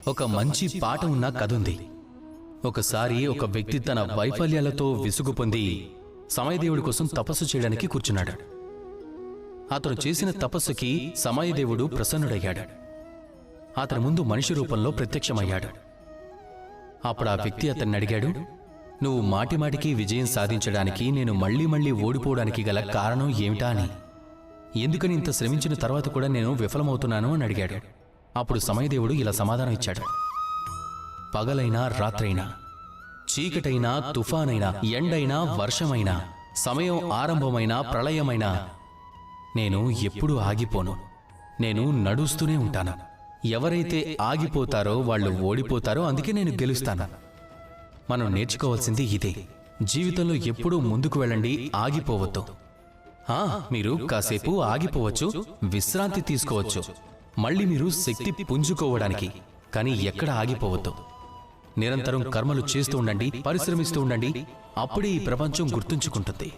ఒక మంచి పాట ఉన్న కథ ఉంది. ఒకసారి ఒక వ్యక్తి తన వైఫల్యాలతో విసుగు పొంది సమయదేవుడి కోసం తపస్సు చేయడానికి కూర్చున్నాడు. అతను చేసిన తపస్సుకి సమయదేవుడు ప్రసన్నుడయ్యాడు. అతని ముందు మనిషి రూపంలో ప్రత్యక్షమయ్యాడు. అప్పుడు ఆ వ్యక్తి అతన్ని అడిగాడు, నువ్వు మాటిమాటికి విజయం సాధించడానికి, నేను మళ్లీ మళ్లీ ఓడిపోవడానికి గల కారణం ఏమిటా అని, ఎందుకని ఇంత శ్రమించిన తర్వాత కూడా నేను విఫలమవుతున్నాను అని అడిగాడు. అప్పుడు సమయదేవుడు ఇలా సమాధానం ఇచ్చాడు, పగలైనా రాత్రైనా, చీకటైనా తుఫానైనా, ఎండైనా వర్షమైనా, సమయం ఆరంభమైనా ప్రళయమైనా నేను ఎప్పుడూ ఆగిపోను. నేను నడుస్తూనే ఉంటాను. ఎవరైతే ఆగిపోతారో వాళ్ళు ఓడిపోతారో, అందుకే నేను గెలుస్తాను. మనం నేర్చుకోవాల్సింది ఇదే. జీవితంలో ఎప్పుడూ ముందుకు వెళ్ళండి, ఆగిపోవద్దు. మీరు కాసేపు ఆగిపోవచ్చు, విశ్రాంతి తీసుకోవచ్చు, మళ్ళీ మీరు శక్తి పుంజుకోవడానికి, కానీ ఎక్కడ ఆగిపోవద్దు. నిరంతరం కర్మలు చేస్తూ ఉండండి, పరిశ్రమిస్తూ ఉండండి. అప్పుడే ఈ ప్రపంచం గుర్తుంచుకుంటుంది.